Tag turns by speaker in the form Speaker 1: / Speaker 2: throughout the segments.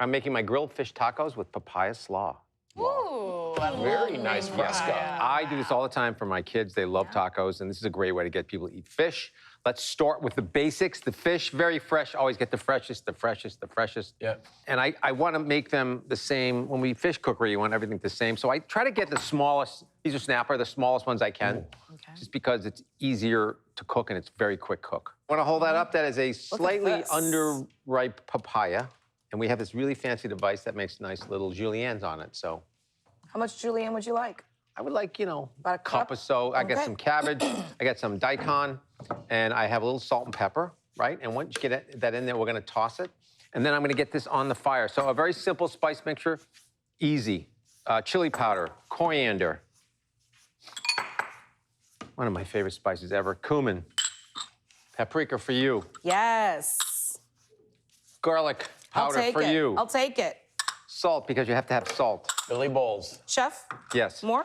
Speaker 1: I'm making my grilled fish tacos with papaya slaw.
Speaker 2: Ooh,
Speaker 3: Very nice fresco.
Speaker 1: I do this all the time for my kids. They love tacos, and this is a great way to get people to eat fish. Let's start with the basics. The fish, very fresh. Always get the freshest, the freshest, the freshest.
Speaker 3: Yeah.
Speaker 1: And I want to make them the same. When we fish cookery, you want everything the same. So I try to get the smallest, these are snapper, the smallest ones I can, just because it's easier to cook and it's very quick cook. I want to hold that up. That is a slightly underripe papaya. And we have this really fancy device that makes nice little juliennes on it, so.
Speaker 4: How much julienne would you like?
Speaker 1: I would like, you know,
Speaker 4: About a cup
Speaker 1: or so. I got some cabbage, I got some daikon, and I have a little salt and pepper, right? And once you get that in there, we're gonna toss it. And then I'm gonna get this on the fire. So a very simple spice mixture, easy. Chili powder, coriander. One of my favorite spices ever, cumin. Paprika for you.
Speaker 4: Yes.
Speaker 1: Garlic powder for you.
Speaker 4: I'll take it.
Speaker 1: Salt, because you have to have salt.
Speaker 3: Billy Bowles.
Speaker 4: Chef,
Speaker 1: Yes.
Speaker 4: more?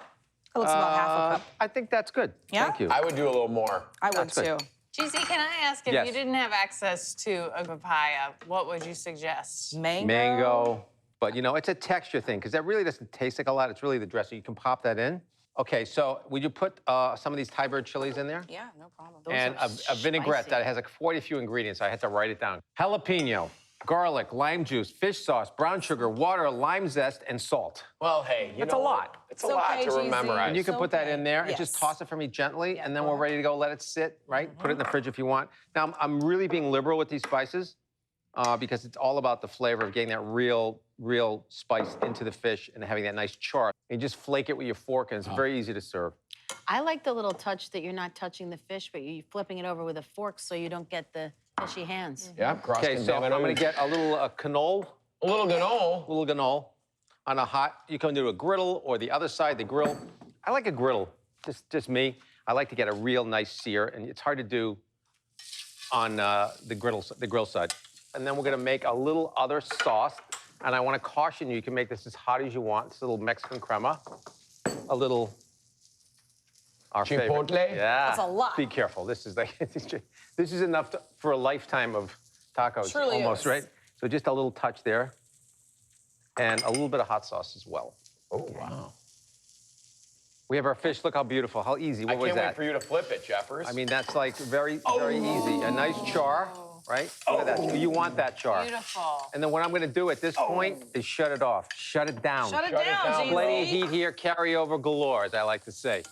Speaker 4: That looks about half a cup.
Speaker 1: I think that's good.
Speaker 4: Yeah?
Speaker 1: Thank you.
Speaker 3: I would do a little more.
Speaker 4: I would
Speaker 1: That's good.
Speaker 4: too.
Speaker 2: GC, can I ask if
Speaker 1: Yes.
Speaker 2: you didn't have access to a papaya, what would you suggest?
Speaker 1: Mango. But, you know, it's a texture thing, because that really doesn't taste like a lot. It's really the dressing. You can pop that in. Okay, so would you put some of these Thai bird chilies in there?
Speaker 4: Yeah, no problem.
Speaker 1: And a vinaigrette that has like 40 few ingredients. I had to write it down. Jalapeno, garlic, lime juice, fish sauce, brown sugar, water, lime zest, and salt.
Speaker 3: Well, hey, you
Speaker 1: That's
Speaker 3: know
Speaker 1: a lot.
Speaker 3: It's a lot
Speaker 4: okay,
Speaker 3: to
Speaker 4: GZ.
Speaker 3: memorize.
Speaker 1: And you can
Speaker 4: It's
Speaker 1: put that
Speaker 4: okay.
Speaker 1: in there and just
Speaker 4: Yes.
Speaker 1: toss it for me gently, and then we're
Speaker 4: go
Speaker 1: ready to go. Let it sit, right? Put it in the fridge if you want. Now, I'm really being liberal with these spices because it's all about the flavor of getting that real spice into the fish and having that nice char. And you just flake it with your fork, and it's very easy to serve.
Speaker 5: I like the little touch that you're not touching the fish, but you're flipping it over with a fork so you don't get the fishy hands.
Speaker 3: Yeah,
Speaker 1: Okay, so I'm gonna get a little cannoli.
Speaker 3: a little ganol.
Speaker 1: Little ganol on a hot, you can do a griddle or the other side, the grill. I like a griddle, just me. I like to get a real nice sear, and it's hard to do on the grill side. And then we're gonna make a little other sauce, and I wanna caution you, you can make this as hot as you want. It's a little Mexican crema, a little, our favorite.
Speaker 3: Chipotle?
Speaker 1: Yeah.
Speaker 4: That's a lot.
Speaker 1: Be careful, this is like, this is enough for a lifetime of tacos,
Speaker 4: Truly
Speaker 1: almost,
Speaker 4: is.
Speaker 1: right? So just a little touch there, and a little bit of hot sauce as well.
Speaker 3: Oh, wow.
Speaker 1: We have our fish. Look how beautiful, how easy. What
Speaker 3: I
Speaker 1: was
Speaker 3: can't
Speaker 1: that?
Speaker 3: wait for you to flip it, Jeffers.
Speaker 1: I mean, that's like very easy. A nice char, right? Look at that. You want that char.
Speaker 2: Beautiful.
Speaker 1: And then what I'm gonna do at this point is shut it off. Shut it down.
Speaker 4: Shut it
Speaker 3: Shut it
Speaker 4: down,
Speaker 3: down.
Speaker 4: GZ.
Speaker 1: Plenty of heat here, carry over galore, as I like to say.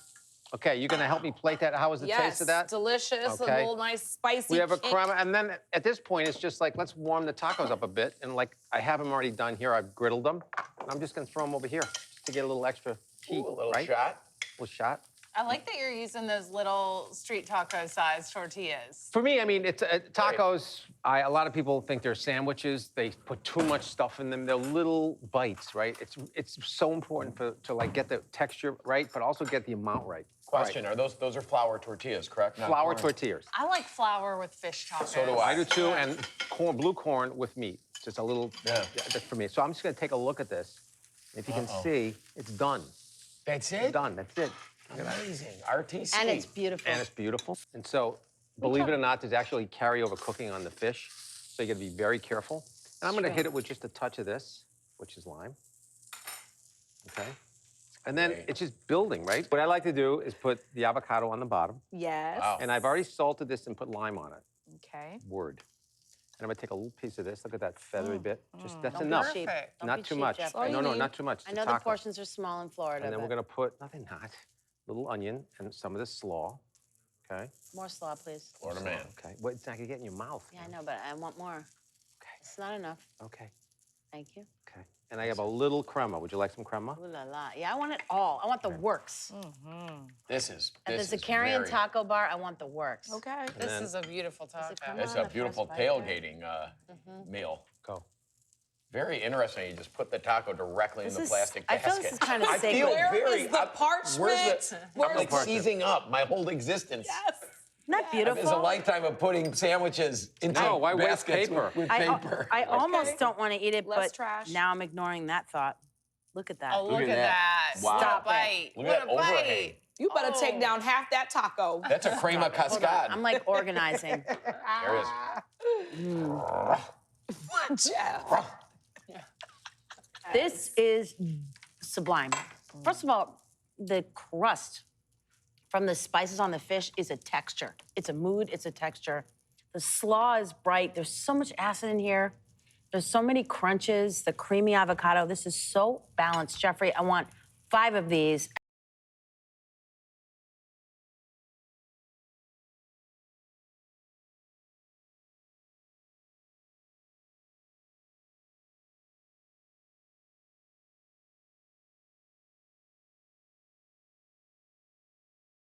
Speaker 1: Okay, you're gonna help me plate that. How was the taste of that?
Speaker 4: Delicious,
Speaker 1: Okay.
Speaker 4: a little nice spicy
Speaker 1: We have a
Speaker 4: kick.
Speaker 1: crema, and then at this point, it's just like, let's warm the tacos up a bit. And like, I have them already done here. I've griddled them. And I'm just gonna throw them over here to get a little extra heat,
Speaker 3: Ooh, a little
Speaker 1: right?
Speaker 3: shot.
Speaker 1: A little shot.
Speaker 2: I like that you're using those little street taco size tortillas.
Speaker 1: For me, I mean, it's tacos. A lot of people think they're sandwiches. They put too much stuff in them. They're little bites, right? It's so important to like get the texture right, but also get the amount right.
Speaker 3: Question, are those are flour tortillas, correct? Not
Speaker 1: Flour
Speaker 3: corn?
Speaker 1: tortillas.
Speaker 2: I like flour with fish tacos.
Speaker 3: So do I.
Speaker 1: I do too, and corn, blue corn with meat. Just a little,
Speaker 3: Yeah.
Speaker 1: just for me. So I'm just gonna take a look at this. If you can see, it's done.
Speaker 3: That's
Speaker 1: It's
Speaker 3: it?
Speaker 1: done. That's it.
Speaker 3: Amazing. RTC.
Speaker 5: And it's beautiful.
Speaker 1: And it's beautiful. And so, believe it or not, there's actually carryover cooking on the fish. So you gotta be very careful. And I'm gonna hit it with just a touch of this, which is lime. Okay? And then
Speaker 3: Great.
Speaker 1: it's just building, right? What I like to do is put the avocado on the bottom.
Speaker 4: Yes.
Speaker 3: Wow.
Speaker 1: And I've already salted this and put lime on it.
Speaker 4: Okay.
Speaker 1: Word. And I'm gonna take a little piece of this. Look at that feathery bit. Just that's
Speaker 5: Don't be
Speaker 1: enough.
Speaker 5: cheap.
Speaker 2: Perfect.
Speaker 5: Don't
Speaker 1: Not
Speaker 5: be
Speaker 1: too
Speaker 5: cheap,
Speaker 1: much.
Speaker 5: Jeffrey.
Speaker 1: No, no, not too much.
Speaker 5: I
Speaker 1: It's
Speaker 5: know
Speaker 1: a
Speaker 5: the
Speaker 1: taco.
Speaker 5: portions are small in Florida,
Speaker 1: And then we're
Speaker 5: but
Speaker 1: gonna put, no, they're not. Little onion and some of this slaw. Okay.
Speaker 5: more slaw, please.
Speaker 3: Florida man.
Speaker 1: Okay. Well, it's not gonna get in your mouth.
Speaker 5: Yeah, I know, but I want more.
Speaker 1: Okay.
Speaker 5: It's not enough.
Speaker 1: Okay.
Speaker 5: Thank you.
Speaker 1: Okay. And I have a little crema. Would you like some crema?
Speaker 5: Ooh la la. Yeah, I want it all. I want the works.
Speaker 3: This is
Speaker 5: At
Speaker 3: this
Speaker 5: the
Speaker 3: is
Speaker 5: Zakarian
Speaker 3: very-
Speaker 5: taco bar, I want the works.
Speaker 4: Okay.
Speaker 2: This
Speaker 1: then-
Speaker 2: is a beautiful taco.
Speaker 5: come
Speaker 3: It's
Speaker 5: on,
Speaker 3: a
Speaker 5: the
Speaker 3: beautiful
Speaker 5: first bite there.
Speaker 3: tailgating meal.
Speaker 1: Go.
Speaker 3: Very interesting. You just put the taco directly in
Speaker 5: This
Speaker 3: the
Speaker 5: is-
Speaker 3: plastic
Speaker 5: I
Speaker 3: basket.
Speaker 5: feel this is kind of
Speaker 3: I
Speaker 5: sacred.
Speaker 3: feel
Speaker 4: Where
Speaker 3: very.
Speaker 4: is the
Speaker 3: I'm-
Speaker 4: parchment?
Speaker 3: Where's the,
Speaker 4: Where's
Speaker 3: I'm like
Speaker 4: the parchment?
Speaker 3: seizing up my whole existence.
Speaker 4: Yes.
Speaker 5: Isn't that beautiful?
Speaker 3: There's a lifetime of putting sandwiches into
Speaker 1: No, why waste
Speaker 3: baskets
Speaker 1: paper?
Speaker 3: with
Speaker 5: I
Speaker 3: paper.
Speaker 5: almost don't want to eat it,
Speaker 4: Less
Speaker 5: but
Speaker 4: trash.
Speaker 5: now I'm ignoring that thought. Look at that.
Speaker 2: Oh, look
Speaker 3: at
Speaker 2: at
Speaker 3: that.
Speaker 2: that.
Speaker 3: Wow.
Speaker 2: What a
Speaker 5: Stop it.
Speaker 2: bite.
Speaker 3: Look
Speaker 2: What
Speaker 3: at
Speaker 2: a
Speaker 3: that overhang.
Speaker 2: bite.
Speaker 4: You better
Speaker 2: Oh.
Speaker 4: take down half that taco.
Speaker 3: That's a crema
Speaker 5: Hold on.
Speaker 3: cascade.
Speaker 5: I'm like organizing.
Speaker 3: There it is.
Speaker 4: Jeff.
Speaker 5: This is sublime. First of all, the crust from the spices on the fish is a texture. It's a mood, it's a texture. The slaw is bright. There's so much acid in here. There's so many crunches, the creamy avocado. This is so balanced. Geoffrey, I want 5 of these.